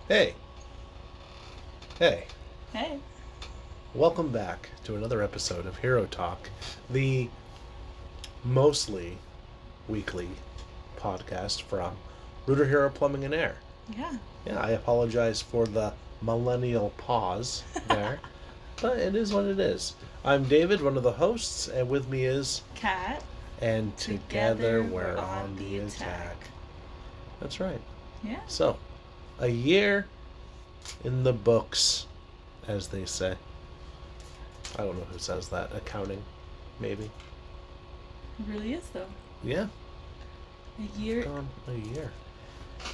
Hey, hey, Hey. welcome back to another episode of HeroTalk, the mostly weekly podcast from Rooter Hero Plumbing and Air. Yeah. Yeah, I apologize for the millennial pause there, but it is what it is. I'm David, one of the hosts, and with me is, Cat. and together Together we're we're on on the the attack. attack. That's right. Yeah. So, a year in the books, as they say. I don't know who says that. Accounting, maybe. It really is though. Yeah, A year. gone a year.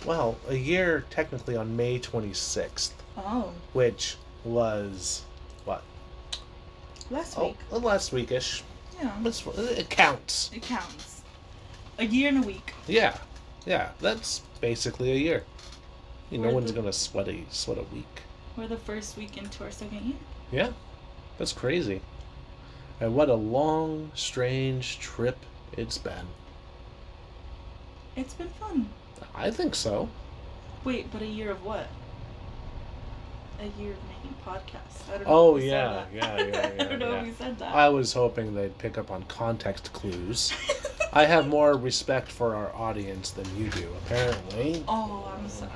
Well, a year technically on May 26th, Oh. which was what? Last Oh, week. last weekish. Yeah. It counts. It counts. A year and a week. Yeah, yeah. That's basically a year. No We're one's the, gonna sweat a week. we're the first week into our second year. Yeah, that's crazy. And what a long, strange trip it's been. It's been fun. I think so. Wait, but a year of what? A year of making podcasts. I don't know Oh if we yeah, said yeah, that. yeah, yeah. I don't know yeah. if we said that. I was hoping they'd pick up on context clues. I have more respect for our audience than you do, apparently. Oh, I'm sorry.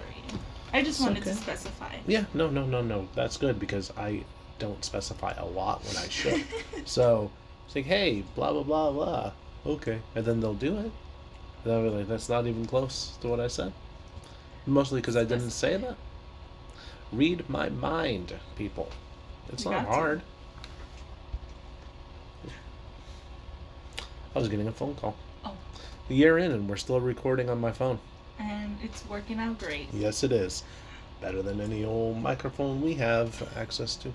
I just It's wanted okay. to specify. Yeah, no. That's good because I don't specify a lot when I should. So it's like, hey, blah blah blah blah. Okay, and then they'll do it. And they'll be like, that's not even close to what I said. Mostly because I didn't say that. Read my mind, people. It's You not got to. hard. I was getting a phone call. Oh. A year in, and we're still recording on my phone. And it's working out great. Yes, it is. Better than any old microphone we have access to.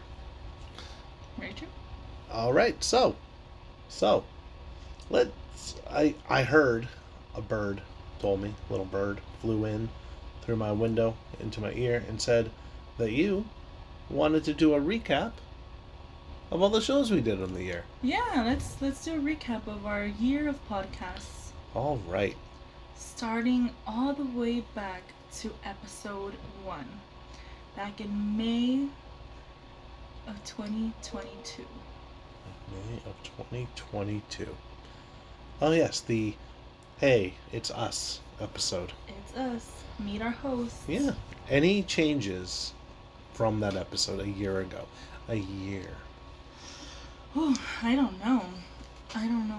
Very true. All right, so let's. I heard a bird told me, little bird flew in through my window into my ear and said that you wanted to do a recap of all the shows we did in the year. Yeah, let's do a recap of our year of podcasts, All right. starting all the way back to episode 1, back in May of 2022. May of 2022. Oh yes, the Hey, It's Us episode. It's us. Meet our hosts. Yeah. Any changes from that episode a year ago? A year. Oh, I don't know.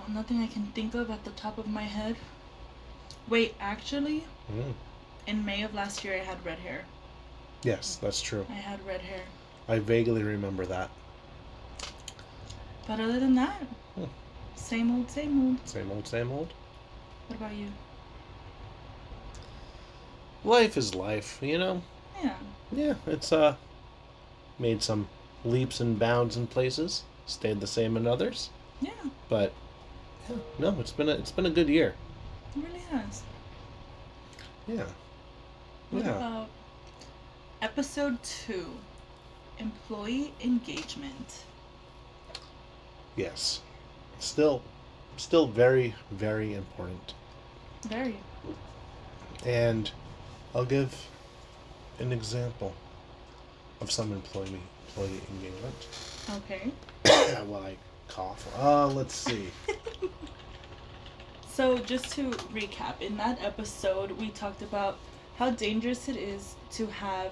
Nothing I can think of at the top of my head. Wait, actually, Mm. in May of last year, I had red hair. Yes, that's true. I had red hair. I vaguely remember that. But other than that, Hmm. same old, same old. Same old, same old. What about you? Life is life, you know? Yeah. Yeah, it's made some leaps and bounds in places, stayed the same in others, Yeah, but yeah, no, it's been a good year. it really has. Yeah. What Yeah. about episode 2, employee engagement? Yes. Still very, very important. Very. And I'll give an example of some employee engagement. Okay. While I cough. Let's see. So, just to recap, in that episode, we talked about how dangerous it is to have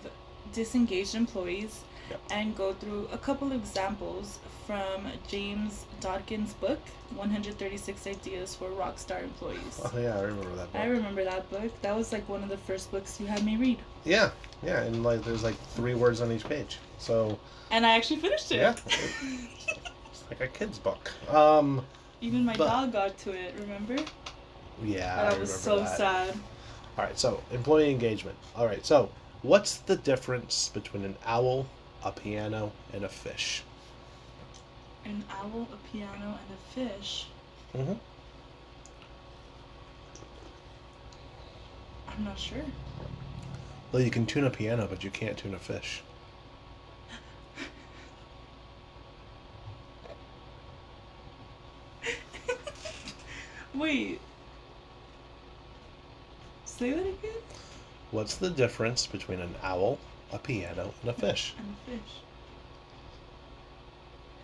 disengaged employees. Yep. And go through a couple examples from James Dodkin's book, 136 Ideas for Rockstar Employees. Oh yeah, I remember that book. I remember that book. That was like one of the first books you had me read. Yeah, and like there's like 3 words on each page. So And I actually finished it. yeah, it's like a kid's book. Even my but- dog got to it, remember? Yeah, That I was remember so that. sad. All right, so employee engagement. All right, so what's the difference between an owl, a piano, and a fish? An owl, a piano, and a fish. Mm-hmm. I'm not sure. Well, you can tune a piano, but you can't tune a fish. Wait. Say that again? What's the difference between an owl, a piano, and a fish. And a fish.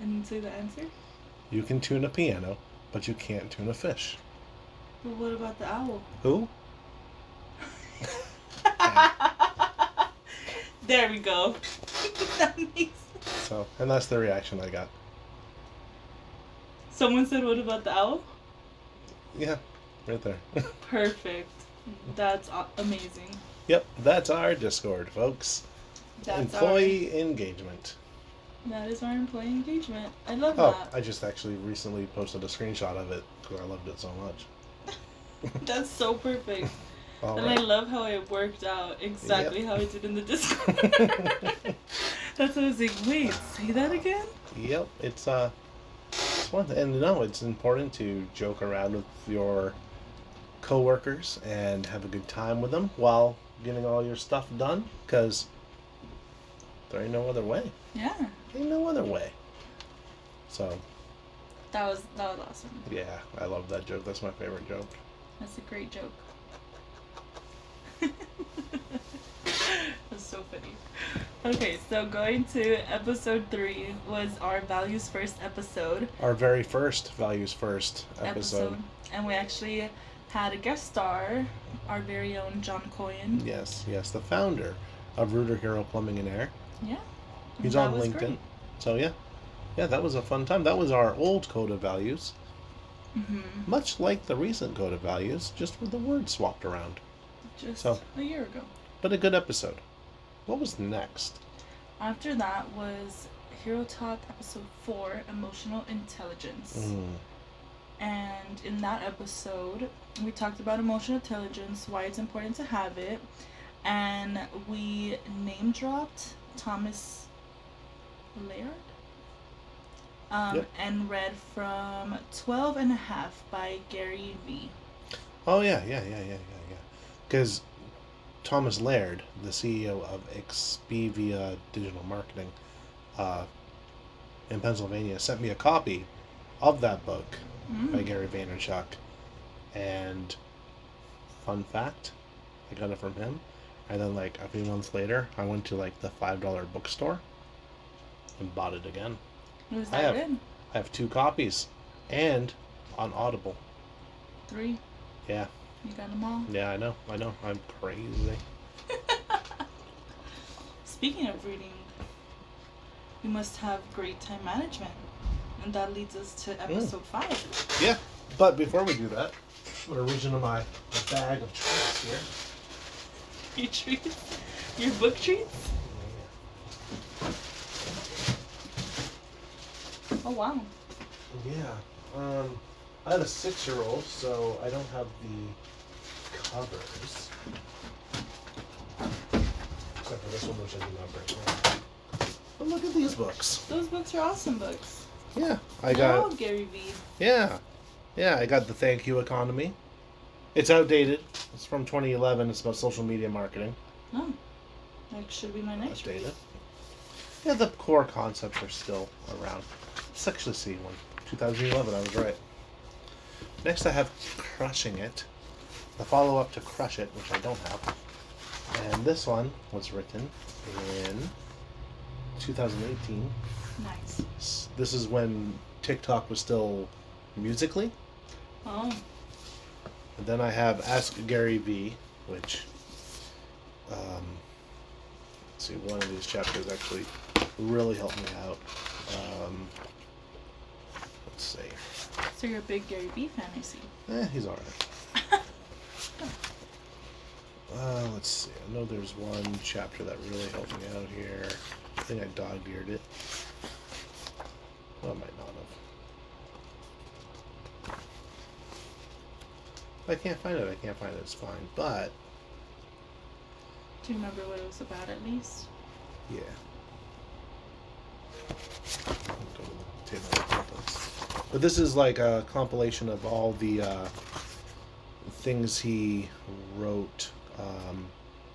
And say the answer? You can tune a piano, but you can't tune a fish. But what about the owl? Who? There we go. That makes sense. So, and that's the reaction I got. Someone said, what about the owl? Yeah, right there. Perfect. That's amazing. Yep, that's our Discord, folks. That's Employee engagement. That is our employee engagement. I love Oh, that. I just actually recently posted a screenshot of it because I loved it so much. That's so perfect. All And right. I love how it worked out exactly how it did in the Discord. That's what I was like, wait, say that again? Yep, it's one thing, and no, it's important to joke around with your coworkers and have a good time with them while getting all your stuff done, because there ain't no other way. Yeah. Ain't no other way. So That was awesome. yeah, I love that joke. That's my favorite joke. That's a great joke. That's so funny. Okay, so going to episode 3 was our Values First episode. Our very first Values First episode. And we actually had a guest star, our very own John Coyen. Yes, the founder of Rooter Hero Plumbing and Air. Yeah. He's That on was LinkedIn. great. So yeah, that was a fun time. That was our old code of values, much like the recent code of values, just with the words swapped around. Just So- a year ago. But a good episode. What was next? After that was HeroTalk episode 4, Emotional Intelligence. And in that episode, we talked about emotional intelligence, why it's important to have it, and we name dropped Thomas Laird. Yep. And read from 12 and a Half by Gary V. Oh yeah. Because Thomas Laird, the CEO of Expedia Digital Marketing, in Pennsylvania, sent me a copy of that book by Gary Vaynerchuk. And fun fact, I got it from him. And then like a few months later, I went to like the $5 bookstore and bought it again. Was I that have- good? I have 2 copies, and on Audible. 3? Yeah, You got them all? I know. I'm crazy. Speaking of reading, you must have great time management. And that leads us to episode 5. Yeah, but before we do that, I'm gonna reach into my bag of treats here. Your treats? Your book treats? Oh, wow. Yeah. I had a 6-year-old, so I don't have the covers. Except for this one, which I do not bring. But look at these books. Those books are awesome books. Yeah, They're all Gary V. Yeah, I got the Thank You Economy. It's outdated. It's from 2011. It's about social media marketing. Oh, that should be my next read. Outdated. Yeah, the core concepts are still around. Let's actually see one. 2011, I was right. Next I have Crushing It, the follow-up to Crush It, which I don't have. And this one was written in 2018. Nice. This is when TikTok was still Musical.ly. Oh, And then I have Ask Gary V, which, let's see, one of these chapters actually really helped me out. Let's see. so you're a big Gary V fan, I see. He's alright. Let's see. I know there's one chapter that really helped me out here. I think I dog-eared it. Well, I might not have. If I can't find it, it's fine. But, Do you remember what it was about at least? yeah. Go to the table of contents. But this is like a compilation of all the things he wrote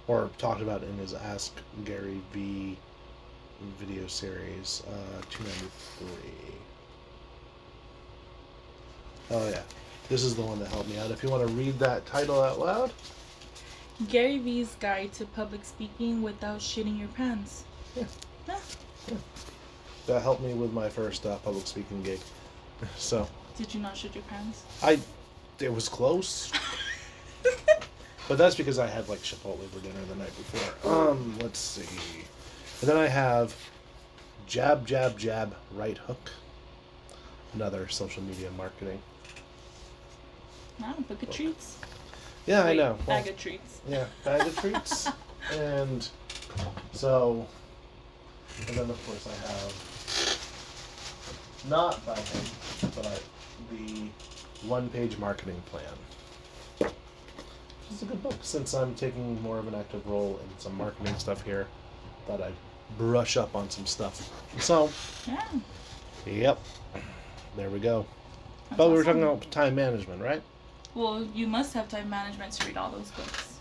or talked about in his Ask Gary V video series, 293. Oh yeah, this is the one that helped me out. If you want to read that title out loud. Gary Vee's Guide to Public Speaking Without Shitting Your Pants. Yeah. Yeah. That helped me with my first public speaking gig. So. Did you not shit your pants? It was close. But that's because I had like Chipotle for dinner the night before. Let's see. And then I have Jab, Jab, Jab, Right Hook. Another social media marketing. Wow, book of treats. Yeah, Wait, I know. Bag of treats. Yeah, bag of treats. And so, and then of course I have, not by him, but the one-page marketing plan. It's a good book. Since I'm taking more of an active role in some marketing stuff here, thought I'd brush up on some stuff. So, Yeah. yep, there we go. That's But we were awesome. talking about time management, right? Well, you must have time management to read all those books.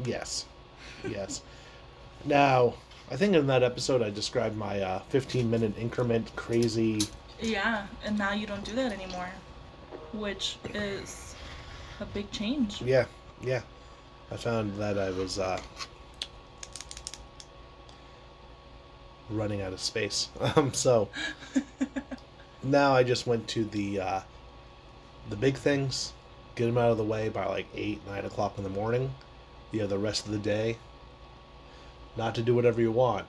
Yes. Yes. Now, I think in that episode I described my 15-minute increment crazy... Yeah, and now you don't do that anymore, which is a big change. Yeah, yeah. I found that I was running out of space. So now I just went to the big things, get them out of the way by like 8, 9 o'clock in the morning. You have the rest of the day not to do whatever you want.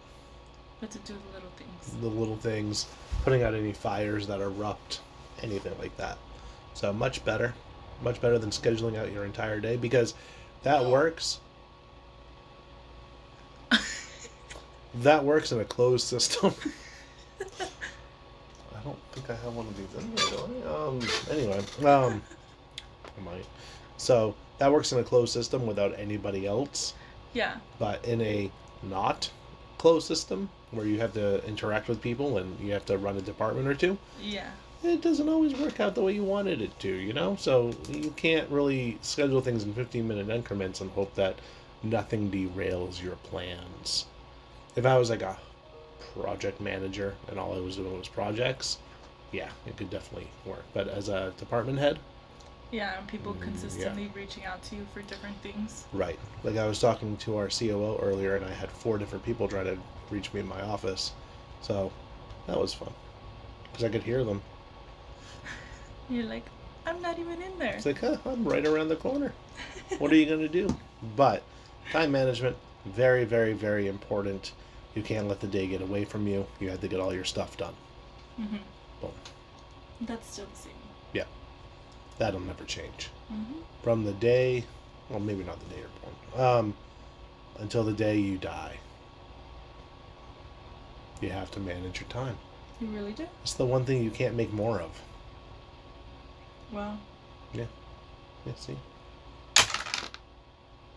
But to do the little things. The little things, putting out any fires that erupt, anything like that. So much better than scheduling out your entire day, because that works. That works in a closed system. I don't think I have one of these in here, do I? Anyway, I might. So that works in a closed system without anybody else. Yeah. But in a not closed system where you have to interact with people and you have to run a department or two, Yeah. it doesn't always work out the way you wanted it to, you know? So you can't really schedule things in 15-minute increments and hope that nothing derails your plans. If I was like a project manager and all I was doing was projects, yeah, it could definitely work. But as a department head, Yeah, and people consistently reaching out to you for different things. right. Like I was talking to our COO earlier and I had 4 different people trying to reach me in my office. So that was fun because I could hear them. You're like, I'm not even in there. It's like, I'm right around the corner. What are you going to do? But time management, very, very, very important. You can't let the day get away from you. You have to get all your stuff done. Mm-hmm. Boom. That's still the same. Yeah. That'll never change. Mm-hmm. From the day, well, maybe not the day you're born, until the day you die. You have to manage your time. You really do? It's the one thing you can't make more of. Wow. Yeah. Yeah, see?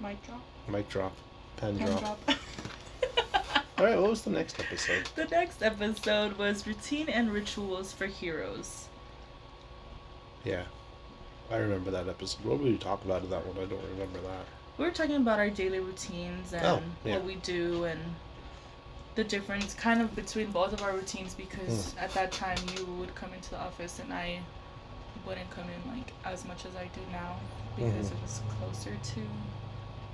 Mic drop. Mic drop. Pen Pen drop. drop. All right, what was the next episode? The next episode was Routine and Rituals for Heroes. Yeah. I remember that episode. What did we talk about in that one? I don't remember that. We were talking about our daily routines and what we do and the difference kind of between both of our routines, because at that time you would come into the office and I wouldn't come in like as much as I do now, because it was closer to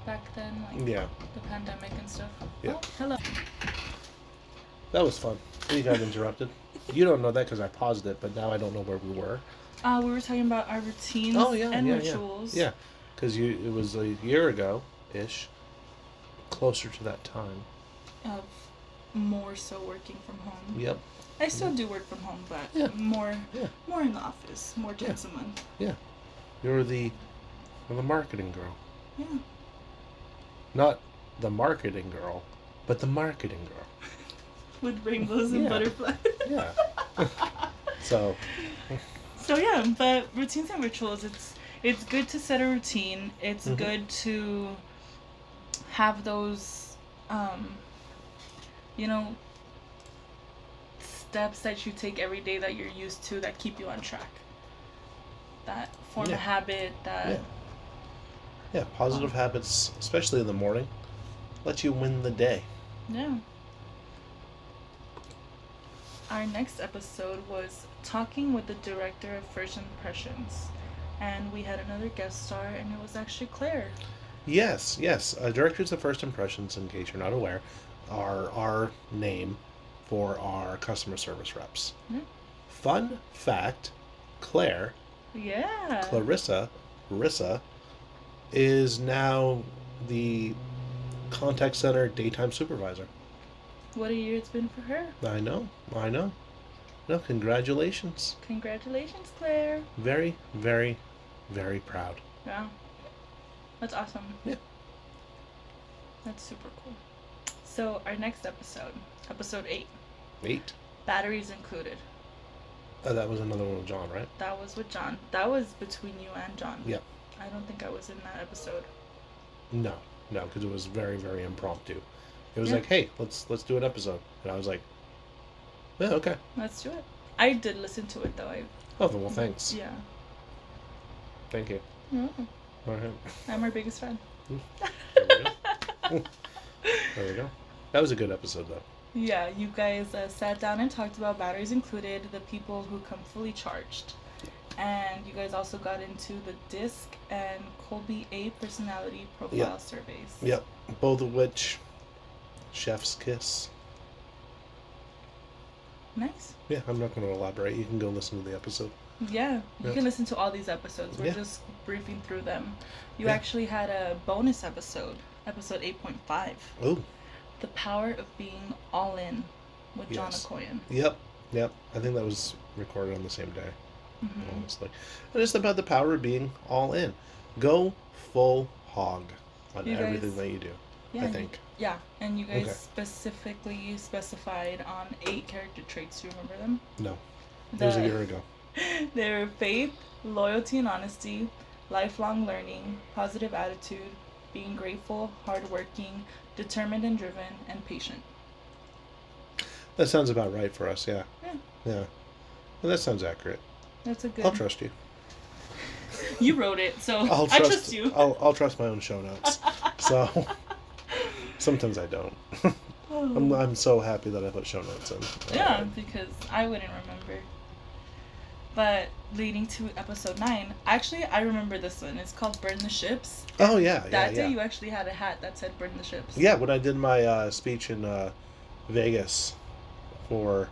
back then, like the pandemic and stuff. Yeah. Oh, hello. That was fun. You got interrupted. You don't know that because I paused it, but now I don't know where we were. We were talking about our routines and rituals. Yeah, because it was a year ago-ish, closer to that time. Of more so working from home. Yep. I still do work from home, but more in the office, more times a month. Yeah. You're the marketing girl. Yeah. Not the marketing girl, but the marketing girl. With rainbows and butterflies. Yeah. So yeah, but routines and rituals, it's good to set a routine. It's good to have those steps that you take every day that you're used to that keep you on track. That form a habit that positive habits, especially in the morning, let you win the day. Yeah. Our next episode was talking with the director of First Impressions, and we had another guest star, and it was actually Claire. Yes, yes. Directors of First Impressions, in case you're not aware, are our name for our customer service reps. Yeah. Fun fact, Claire, Yeah. Rissa, is now the contact center daytime supervisor. What a year it's been for her. I know. No, congratulations. Congratulations, Claire. Very, very, very proud. Yeah. That's awesome. Yeah. That's super cool. So, our next episode, episode 8. 8. Batteries included. That was another one with John, right? That was with John. That was between you and John. Yep. I don't think I was in that episode. No, because it was very, very impromptu. It was Yeah. like, hey, let's do an episode, and I was like, yeah, okay. Let's do it. I did listen to it though. Oh, well, thanks. Yeah. Thank you. Mm-hmm. All right. I'm our biggest fan. There we go. There we go. That was a good episode, though. Yeah, you guys sat down and talked about batteries included, the people who come fully charged. And you guys also got into the DISC and Colby A personality profile surveys. Yep. Both of which, chef's kiss. Nice. Yeah, I'm not going to elaborate. You can go listen to the episode. Yeah, you Yeah. can listen to all these episodes. We're Yeah. just briefing through them. You Yeah. actually had a bonus episode, episode 8.5. Oh. The Power of Being All In with John Yes. Okoyan. Yep. I think that was recorded on the same day, Mm-hmm. honestly. And it's about the power of being all in. Go full hog on You guys- everything that you do, Yeah, I think. Yeah, and you guys Okay. specifically specified on 8 character traits. Do you remember them? No. It was a year ago. They were faith, loyalty and honesty, lifelong learning, positive attitude, being grateful, hardworking, determined and driven, and patient. That sounds about right for us, yeah. Yeah. Yeah. Well, that sounds accurate. That's a good. I'll trust you. You wrote it, so I'll I trust trust you. I'll trust my own show notes. So sometimes I don't. I'm so happy that I put show notes in. Yeah, because I wouldn't remember. But leading to episode 9, actually, I remember this one. It's called Burn the Ships. Oh yeah, That yeah. day you actually had a hat that said Burn the Ships. Yeah, when I did my speech in Vegas for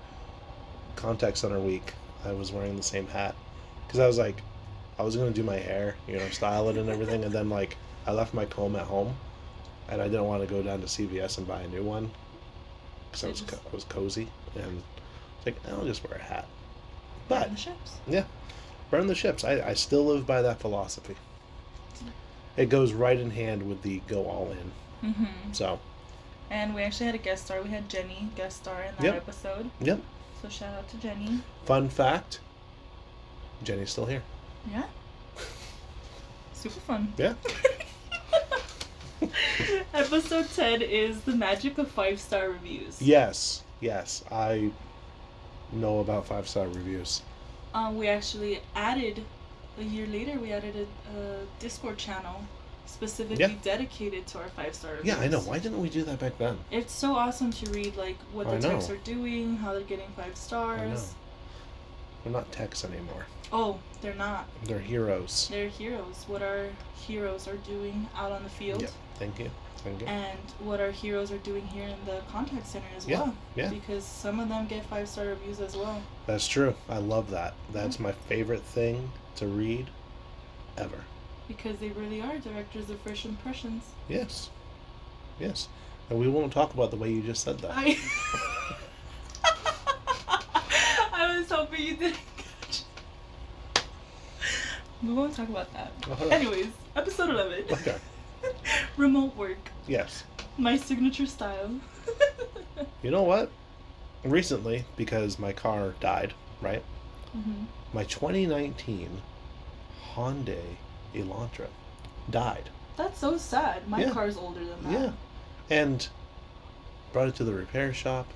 Contact Center Week, I was wearing the same hat because I was like, I was gonna do my hair, style it and everything, and then like I left my comb at home, and I didn't want to go down to CVS and buy a new one because I was cozy, and it's like I'll just wear a hat. But Burn the Ships. yeah, burn the ships. I still live by that philosophy. It goes right in hand with the go all in. Mm-hmm. So. And we actually had a guest star. We had Jenny guest star in that Yep. episode. Yep. So shout out to Jenny. Fun fact, Jenny's still here. Yeah. Super fun. Yeah. Episode 10 is the magic of 5-star reviews. Yes, I know about 5-star reviews. We actually added, a year later, we added a Discord channel specifically Yeah. dedicated to our 5-star reviews. Yeah, I know. Why didn't we do that back then? It's so awesome to read, like, what I the know. techs are doing, how they're getting 5 stars. I know. They're not techs anymore. Oh, they're not. They're heroes. They're heroes. What our heroes are doing out on the field. Yeah. Thank you. And what our heroes are doing here in the contact center as Yeah, well. yeah. Because some of them get 5-star reviews as well. That's true. I love that. That's my favorite thing to read ever. Because they really are directors of first impressions. Yes. And we won't talk about the way you just said that. I was hoping you didn't catch it. We won't talk about that. Alright. Anyways, episode 11. Okay. Remote work. Yes. My signature style. You know what? Recently, because my car died, right? Mm-hmm. My 2019 Hyundai Elantra died. That's so sad. My Yeah. car's older than that. Yeah. And brought it to the repair shop.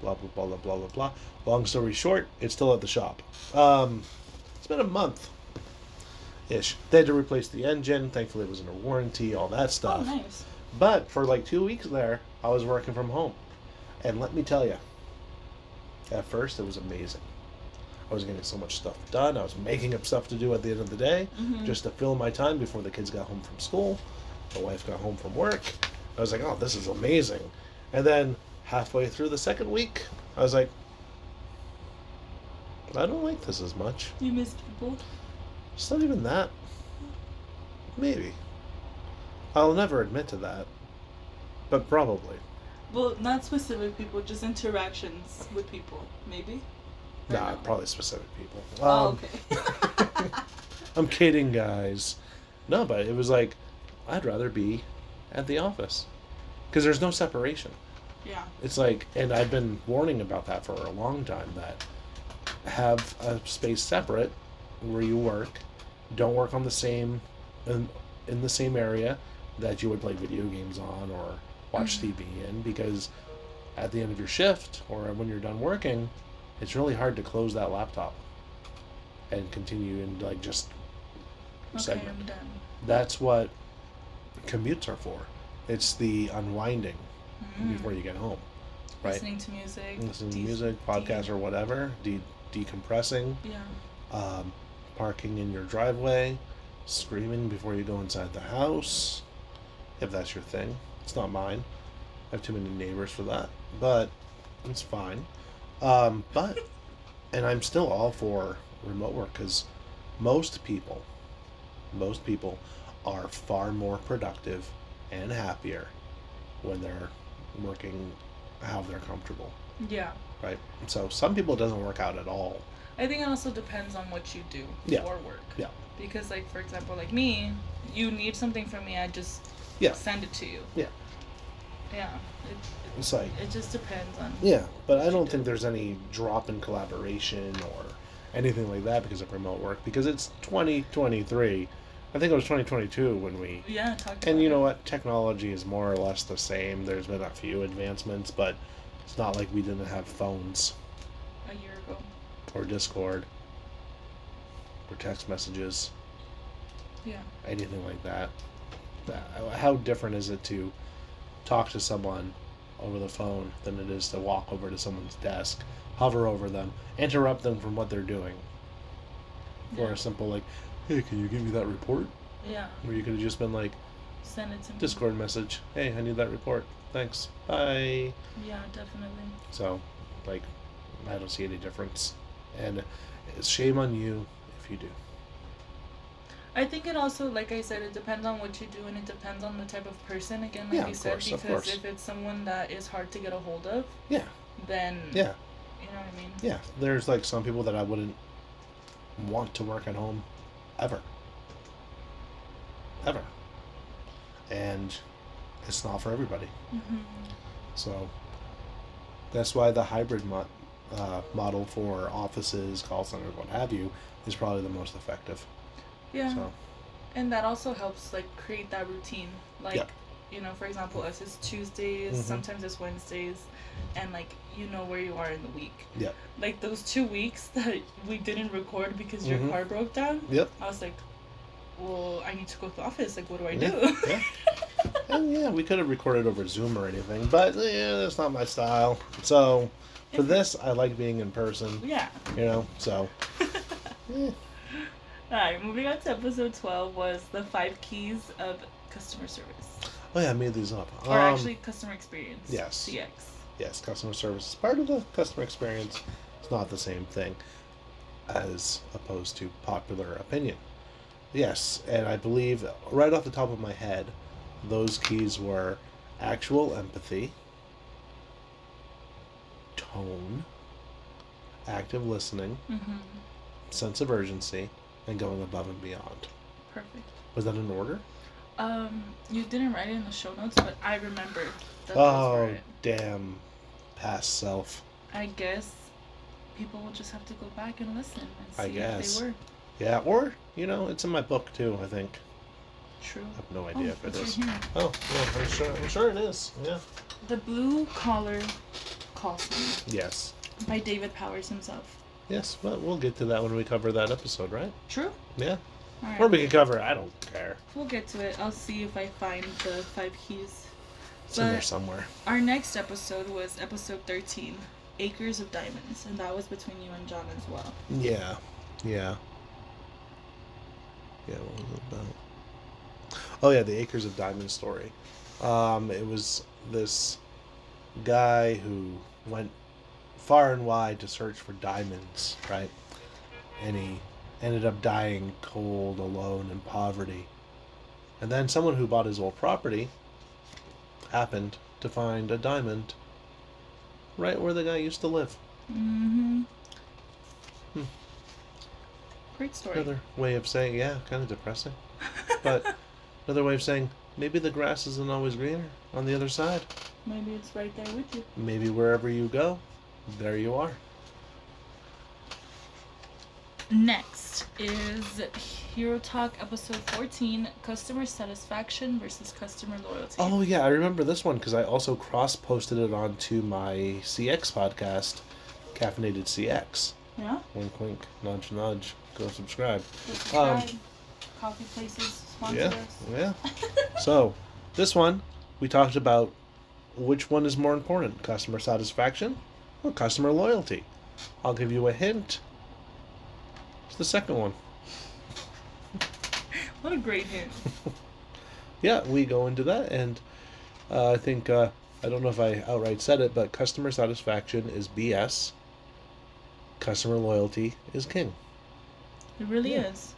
Blah, blah, blah, blah, blah, blah, blah. Long story short, it's still at the shop. It's been a month-ish. They had to replace the engine. Thankfully, it was under warranty, all that stuff. Oh, nice. But for like 2 weeks there, I was working from home. And let me tell you, at first it was amazing. I was getting so much stuff done. I was making up stuff to do at the end of the day Mm-hmm. just to fill my time before the kids got home from school. My wife got home from work. I was like, oh, this is amazing. And then halfway through the second week, I was like, I don't like this as much. You miss people? It's not even that. Maybe. I'll never admit to that. But probably. Well, not specific people, just interactions with people, maybe? Nah, probably specific people. Okay. I'm kidding, guys. No, but it was like, I'd rather be at the office. Because there's no separation. Yeah. It's like, and I've been warning about that for a long time, that have a space separate where you work. Don't work on the same, in the same area that you would play video games on or watch TV in, because at the end of your shift or when you're done working, it's really hard to close that laptop and continue and like just segment. I'm done. That's what commutes are for. It's the unwinding before you get home, right? Listening to music. Listening to music, podcasts, or whatever. Decompressing. Yeah. Parking in your driveway, screaming before you go inside the house, if that's your thing. It's not mine. I have too many neighbors for that, but it's fine. But, and I'm still all for remote work, because most people are far more productive and happier when they're working how they're comfortable, Yeah. right? So some people it doesn't work out at all. I think it also depends on what you do for work. Yeah. Because, like, for example, like me, you need something from me, I just send it to you. Yeah. Yeah. It's like, it just depends on. Yeah, but I don't think there's any drop in collaboration or anything like that because of remote work, because it's 2023. I think it was 2022 when we... Yeah, talked And about you know it. what? Technology is more or less the same. There's been a few advancements, but it's not like we didn't have phones A year ago. or Discord or text messages, Yeah. anything like that. How different is it to talk to someone over the phone than it is to walk over to someone's desk, hover over them, interrupt them from what they're doing for a simple like, hey, can you give me that report? Yeah. Where you could have just been like, Send it to me. Discord message, hey, I need that report, thanks, bye. Yeah, definitely. So, like, I don't see any difference, and it's shame on you if you do. I think it also, like I said, it depends on what you do, and it depends on the type of person, again, like Yeah, you of said, course, of because course. if it's someone that is hard to get a hold of, Yeah, then, yeah, you know what I mean? yeah. There's like some people that I wouldn't want to work at home ever. And it's not for everybody. Mm-hmm. So that's why the hybrid model for offices, call centers, what have you, is probably the most effective. Yeah. So, And that also helps, like, create that routine. Like, Yep. you know, for example, us it's Tuesdays, Mhm. sometimes it's Wednesdays, and, like, you know where you are in the week. Yep. Like, those 2 weeks that we didn't record because your Mhm. car broke down, Yep. I was like, well, I need to go to the office. Like, what do I Yeah, do? yeah. And yeah, we could have recorded over Zoom or anything, but yeah, that's not my style. So for this, I like being in person. Yeah. You know, so. Yeah. Alright, moving on to episode 12 was the 5 keys of customer service. Oh yeah, I made these up. Or actually, customer experience. yes. CX. Yes, customer service is part of the customer experience. It's not the same thing as opposed to popular opinion. Yes, and I believe right off the top of my head, those keys were actual empathy, tone, active listening, Mm-hmm. sense of urgency, and going above and beyond. Perfect. Was that in order? You didn't write it in the show notes, but I remember that those were it. Damn, past self. I guess people will just have to go back and listen and see I if guess. they were. Yeah, or, you know, it's in my book too, I think. True. I have no idea if it it's is. right here. Oh, yeah, I'm sure it is. Yeah. The Blue Collar Call Sign Yes. by David Powers himself. Yes, but we'll get to that when we cover that episode, right? True? Yeah. Alright. Or we can cover it, I don't care. We'll get to it. I'll see if I find the 5 keys. It's in there somewhere. Our next episode was episode 13, Acres of Diamonds, and that was between you and John as well. Yeah. Yeah. Yeah, what was it about? Oh yeah, the Acres of Diamond story. It was this guy who went far and wide to search for diamonds, right? And he ended up dying cold, alone, in poverty. And then someone who bought his old property happened to find a diamond right where the guy used to live. Mm-hmm. Great story. Another way of saying, yeah, kind of depressing. But another way of saying, maybe the grass isn't always greener on the other side. Maybe it's right there with you. Maybe wherever you go, there you are. Next is HeroTalk episode 14, Customer Satisfaction versus Customer Loyalty. Oh, yeah, I remember this one because I also cross-posted it onto my CX podcast, Caffeinated CX. Yeah? Wink, wink, nudge, nudge. Go subscribe. Go subscribe. Coffee places sponsor Yeah, us. yeah. So, this one, we talked about which one is more important, customer satisfaction or customer loyalty. I'll give you a hint. It's the second one. What a great hint. Yeah, we go into that, and I think, I don't know if I outright said it, but customer satisfaction is BS. Customer loyalty is king. It really Yeah. is.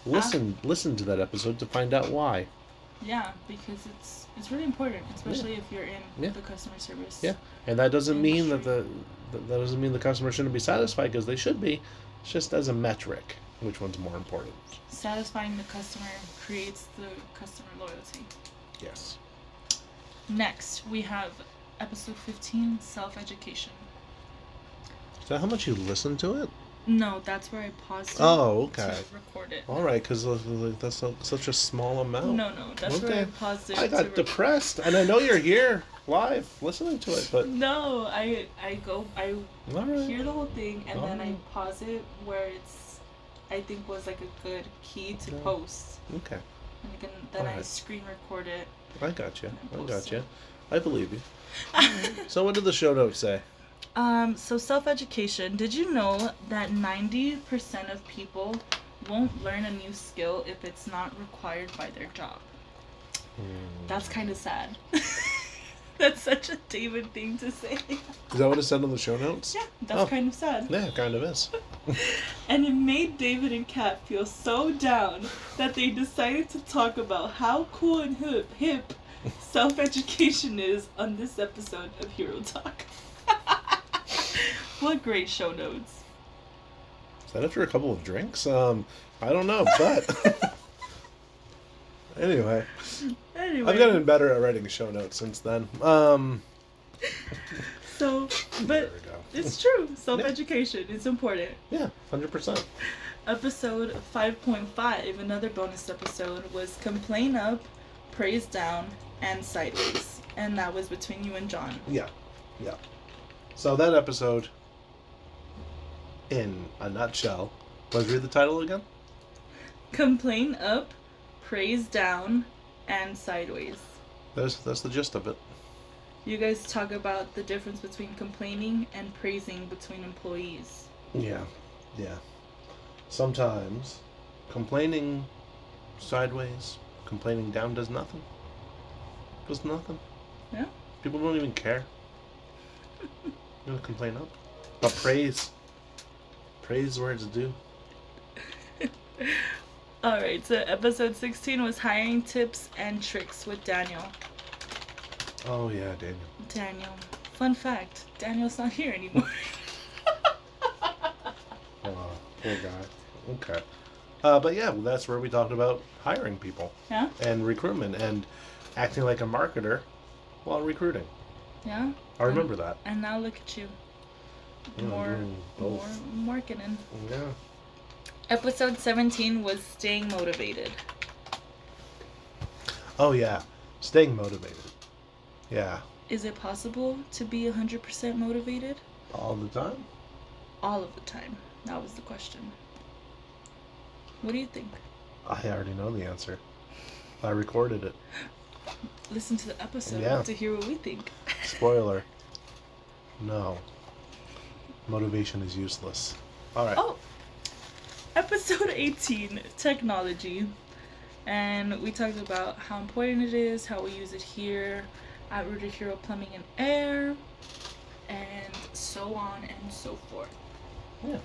Listen to that episode to find out why. Yeah, because it's really important, especially if you're in Yeah. the customer service. Yeah, and that doesn't mean that industry. that doesn't mean the customer shouldn't be satisfied, because they should be. It's just as a metric, which one's more important. Satisfying the customer creates the customer loyalty. Yes. Next, we have episode 15, Self-Education. Is that how much you listen to it? No, that's where I paused it Oh, okay. to record it. All right, because that's such a small amount. No, that's where I Okay. paused it. I got depressed, and I know you're here live listening to it, but No, I all right. hear the whole thing and then I Alright. pause it where it's I think was like a good key to Yeah. post, Okay, and then I Alright. screen record it. I got you. And I got post you. it. I believe you. So, what did the show notes say? So self-education. Did you know that 90% of people won't learn a new skill if it's not required by their job? That's kind of sad. That's such a David thing to say. Is that what it said on the show notes? Yeah, that's Oh. kind of sad. Yeah, it kind of is. And it made David and Kat feel so down that they decided to talk about how cool and hip self-education is on this episode of Hero Talk. What great show notes. Is that after a couple of drinks? I don't know, but anyway, Anyway, I've gotten better at writing show notes since then. so, There but we go. it's true. Self-education is important. Yeah, 100%. Episode 5.5, another bonus episode, was Complain Up, Praise Down, and Sideways. And that was between you and John. Yeah. So that episode, in a nutshell, let's read the title again. Complain Up, Praise Down, and Sideways. That's the gist of it. You guys talk about the difference between complaining and praising between employees. Yeah. Sometimes complaining sideways, complaining down does nothing. Does nothing. Yeah? People don't even care. You don't complain up. But praise where it's due. Alright, so episode 16 was Hiring Tips and Tricks with Daniel. Oh yeah, Daniel. Daniel. Fun fact, Daniel's not here anymore. Poor guy. Okay. But yeah, well, that's where we talked about hiring people Yeah? and recruitment and acting like a marketer while recruiting. Yeah? I remember that. And now look at you. Yeah, More doing both. marketing. Yeah. Episode 17 was Staying Motivated. Oh yeah, staying motivated. Yeah. Is it possible to be 100% motivated? All the time? All of the time. That was the question. What do you think? I already know the answer. I recorded it. Listen to the episode Yeah. to hear what we think. Spoiler. No. Motivation is useless. Alright. Oh! Episode 18, Technology. And we talked about how important it is, how we use it here at Root of Hero Plumbing and Air, and so on and so forth. Yeah.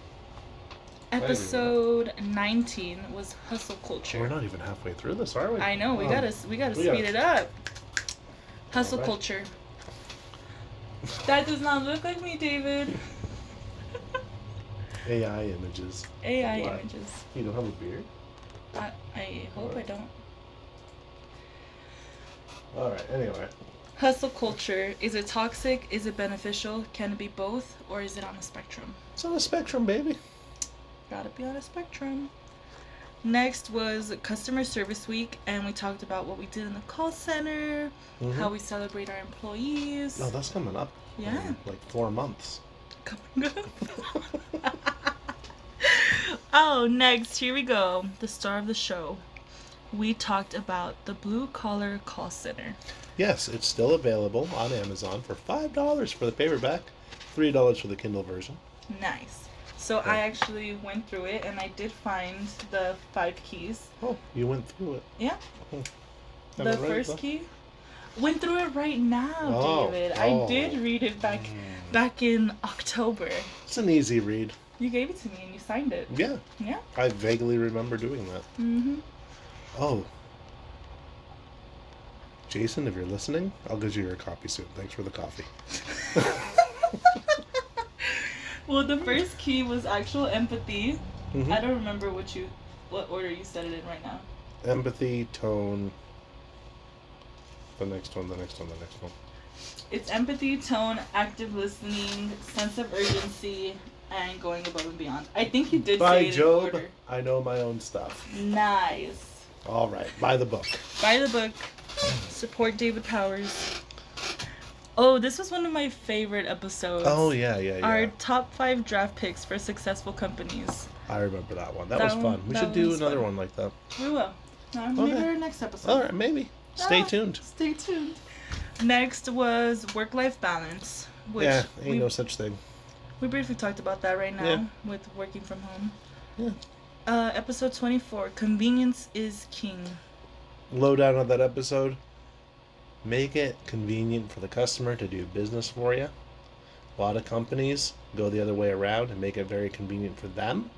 Episode 19 was hustle culture. We're not even halfway through this, are we? I know, we gotta speed it up. Hustle right. culture. That does not look like me, David. AI images. AI What? images. You don't have a beard? I hope I don't. Alright, anyway. Hustle culture. Is it toxic? Is it beneficial? Can it be both? Or is it on a spectrum? It's on a spectrum, baby. Gotta be on a spectrum. Next was Customer Service Week, and we talked about what we did in the call center, how we celebrate our employees. Oh, that's coming up. Yeah. In like 4 months. Coming up. Oh, next, here we go. The star of the show. We talked about the Blue Collar Call Center. Yes, it's still available on Amazon for $5 for the paperback, $3 for the Kindle version. Nice. So I actually went through it, and I did find the 5 keys. Oh, you went through it. Yeah. Oh. The first key. Went through it right now, David. I did read it back in October. It's an easy read. You gave it to me and you signed it. Yeah. Yeah. I vaguely remember doing that. Mm-hmm. Oh. Jason, if you're listening, I'll get you your copy soon. Thanks for the coffee. Well, the first key was actual empathy. Mm-hmm. I don't remember what order you said it in right now. Empathy, tone. The next one. It's empathy, tone, active listening, sense of urgency, and going above and beyond. I think you did By say it Job, in order. I know my own stuff. Nice. All right, buy the book. Buy the book. Support David Powers. Oh, this was one of my favorite episodes. Oh, yeah. Our top 5 draft picks for successful companies. I remember that one. That was fun. We should do another one like that. We will. Maybe our next episode. All right, maybe. Stay tuned. Stay tuned. Next was work-life balance. Which ain't no such thing. We briefly talked about that right now with working from home. Yeah. Episode 24, convenience is king. Lowdown on that episode. Make it convenient for the customer to do business for you. A lot of companies go the other way around and make it very convenient for them,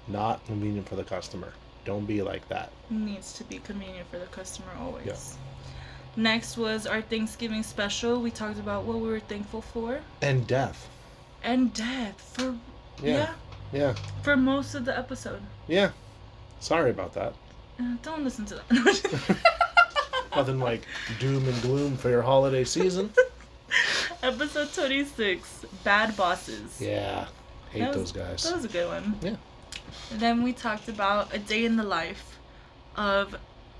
not convenient for the customer. Don't be like that. Needs to be convenient for the customer always. Yeah. Next was our Thanksgiving special. We talked about what we were thankful for. And death. And death. For Yeah. For most of the episode. Yeah. Sorry about that. Don't listen to that. Nothing like doom and gloom for your holiday season. Episode 26, Bad Bosses. Yeah. Hate those guys. That was a good one. Yeah. And then we talked about a day in the life of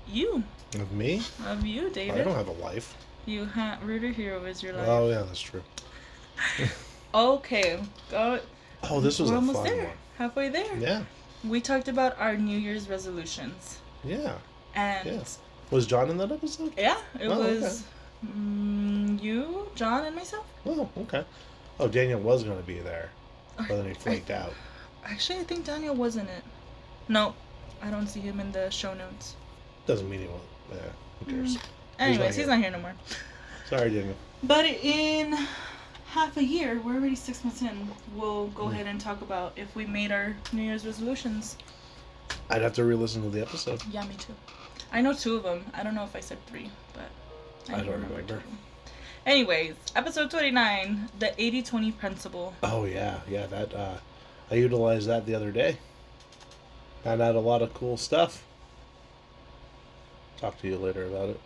you. Of me? Of you, David. I don't have a life. You have Root of Hero is your life. Oh, yeah, that's true. Okay. Go. Oh, this was We're a fun almost there. one. Halfway there. Yeah. We talked about our New Year's resolutions. Yeah. And was John in that episode? Yeah, it was you, John, and myself. Oh, okay. Oh, Daniel was going to be there, but then he flaked out. Actually, I think Daniel was in it. No, I don't see him in the show notes. Doesn't mean he won't. Yeah, who cares? Anyways, he's not here no more. Sorry, Daniel. But in half a year, we're already 6 months in, we'll go ahead and talk about if we made our New Year's resolutions. I'd have to re-listen to the episode. Yeah, me too. I know 2 of them. I don't know if I said 3, but I don't remember. Anyways, episode 29, the 80-20 principle. Oh, yeah. Yeah, that, I utilized that the other day. Found out a lot of cool stuff. Talk to you later about it.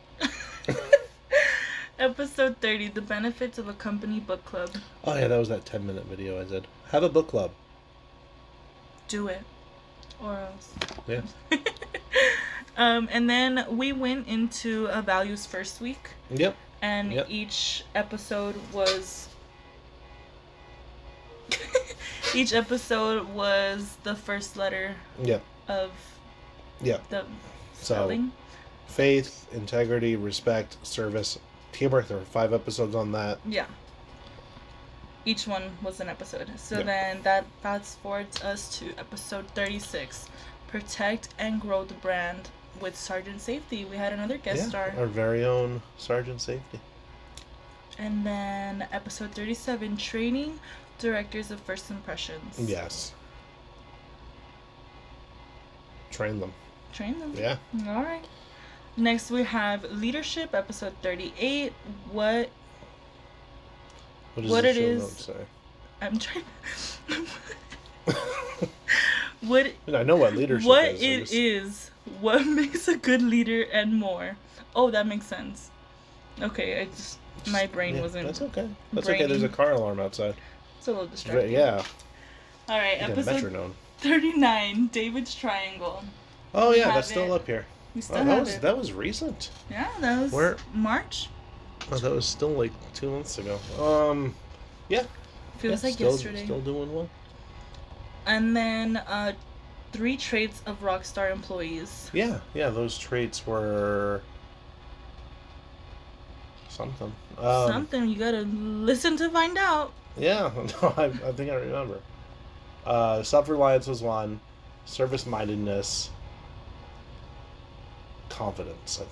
Episode 30, the benefits of a company book club. Oh, yeah, that was that 10-minute video I did. Have a book club. Do it. Or else. Yeah. And then we went into a ValuesFIRST week. Yep. And each episode was... each episode was the first letter of the spelling. So, faith, integrity, respect, service, teamwork. There were 5 episodes on that. Yeah. Each one was an episode. So then that fast forwards us to episode 36. Protect and grow the brand. with Sergeant Safety. We had another guest star. Our very own Sergeant Safety. And then episode 37, Training Directors of First Impressions. Yes. Train them. Yeah. All right. Next we have Leadership, episode 38. What does what the it show is? notes say? I'm trying. What I know what leadership what is. it is. What makes a good leader and more. Oh, that makes sense. Okay, my brain wasn't. That's okay. That's brainy. okay. There's a car alarm outside. It's a little distracting. Yeah. All right, episode 39, David's Triangle. Oh yeah, that's still up here. We still have it. That was recent. Yeah, that was March. Oh, that was still like 2 months ago. Yeah. Feels like yesterday. Still doing well. And then 3 traits of rockstar employees. Yeah, those traits were something. Something you gotta listen to find out. Yeah, no, I think I remember. Self-reliance was one. Service-mindedness. Confidence, I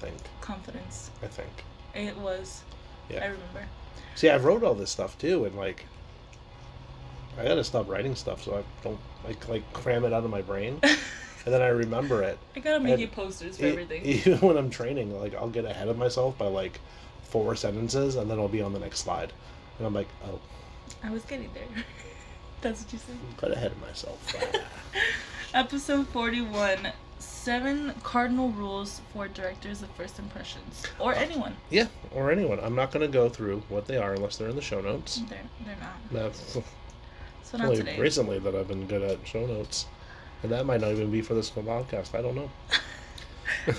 think. It was. Yeah. I remember. See, I wrote all this stuff too, and like, I gotta stop writing stuff so I don't like cram it out of my brain, and then I remember it. I gotta make you posters for everything. Even when I'm training, like I'll get ahead of myself by like 4 sentences, and then I'll be on the next slide, and I'm like, oh. I was getting there. That's what you said. Got ahead of myself. Episode 41. 7 cardinal rules for directors of first impressions, or anyone. Yeah, or anyone. I'm not going to go through what they are unless they're in the show notes. They're not. That's so not only today. Recently that I've been good at show notes, and that might not even be for this podcast. I don't know.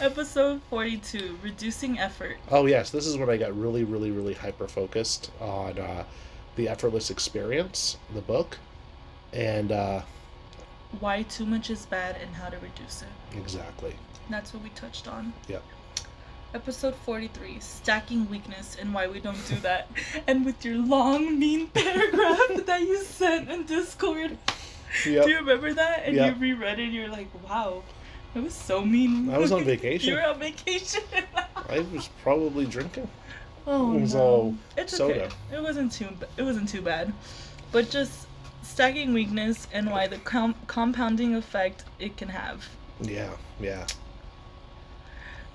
Episode 42, reducing effort. Oh yes, this is when I got really, really, really hyper focused on the effortless experience, the book, and. Why too much is bad and how to reduce it. Exactly. That's what we touched on. Yep. Episode 43, stacking weakness and why we don't do that. And with your long, mean paragraph that you sent in Discord. Yep. Do you remember that? And you reread it and you're like, wow, that was so mean. I was on vacation. You were on vacation. I was probably drinking. Oh, no. So, it's soda. Okay. It wasn't too bad. But just stacking weakness and why the compounding effect it can have. Yeah.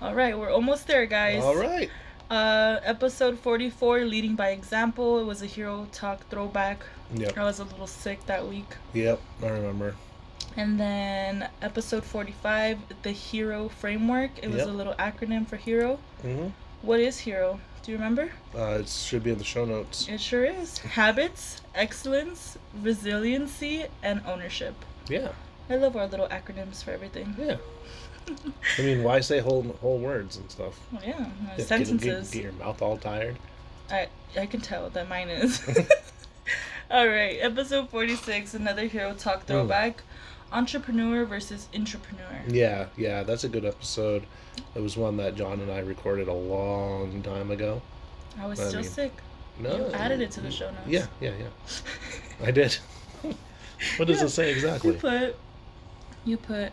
All right, we're almost there, guys. All right. Episode 44, leading by example. It was a HeroTalk throwback. Yep. I was a little sick that week. Yep, I remember. And then episode 45, the HERO framework. It was a little acronym for HERO. Mm-hmm. What is HERO? Do you remember? It should be in the show notes. It sure is. Habits, excellence, resiliency, and ownership. Yeah. I love our little acronyms for everything. Yeah. I mean, why say whole words and stuff? Well, yeah, sentences. Get your mouth all tired. I can tell that mine is. All right, episode 46, another HeroTalk throwback. Entrepreneur versus intrapreneur. Yeah, that's a good episode. It was one that John and I recorded a long time ago. I was still sick. No, you added it to the show notes. Yeah. I did. What does it say exactly? You put.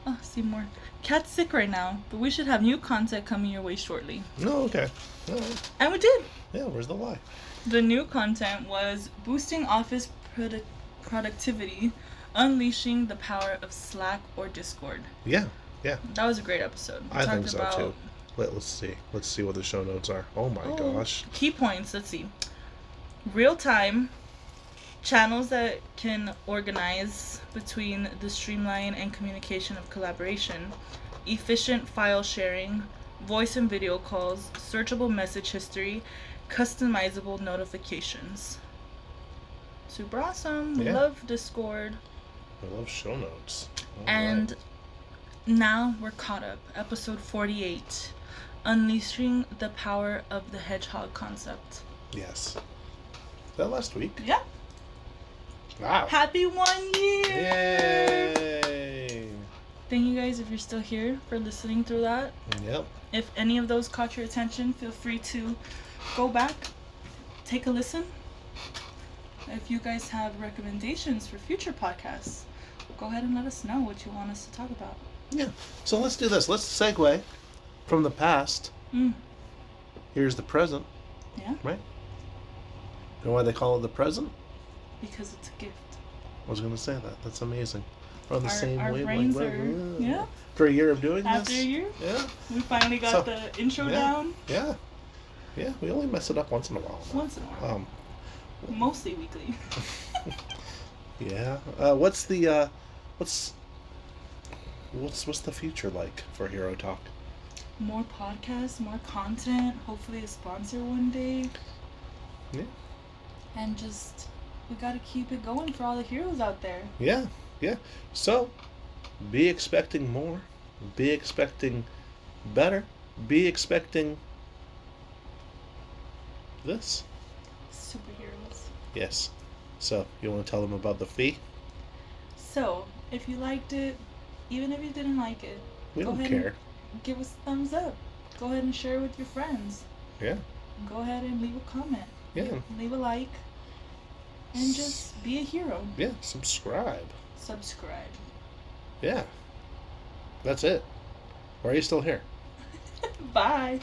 Oh, Seymour. Cat's sick right now, but we should have new content coming your way shortly. Oh, okay. All right. And we did. Yeah, where's the lie? The new content was boosting office productivity, unleashing the power of Slack or Discord. Yeah. That was a great episode. I think so too. Let's see. Let's see what the show notes are. Oh my gosh. Key points. Let's see. Real time. Channels that can organize between the streamline and communication of collaboration. Efficient file sharing. Voice and video calls. Searchable message history. Customizable notifications. Super awesome. We love Discord. I love show notes. And now we're caught up. Episode 48. Unleashing the power of the hedgehog concept. Yes. That last week? Yeah. Wow. Happy 1 year! Yay! Thank you guys if you're still here for listening through that. Yep. If any of those caught your attention, feel free to go back, take a listen. If you guys have recommendations for future podcasts, go ahead and let us know what you want us to talk about. Yeah. So let's do this. Let's segue from the past. Here's the present. Yeah. Right? You know why they call it the present? Because it's a gift. I was going to say that. That's amazing. We're on the same our wavelength. brains are, yeah. For a year of doing After this. a year. Yeah. We finally got the intro down. Yeah. Yeah. We only mess it up once in a while. Once in a while. Mostly weekly. Yeah. What's the future like for HeroTalk? More podcasts, more content, hopefully a sponsor one day. Yeah. And just, we gotta keep it going for all the heroes out there. Yeah, yeah. So, be expecting more. Be expecting better. Be expecting this. Superheroes. Yes. So, you want to tell them about the fee? So, if you liked it, even if you didn't like it, We go don't ahead care. and give us a thumbs up. Go ahead and share it with your friends. Yeah. Go ahead and leave a comment. Yeah. Leave a like. And just be a hero. Yeah, subscribe. Subscribe. Yeah. That's it. Why are you still here? Bye.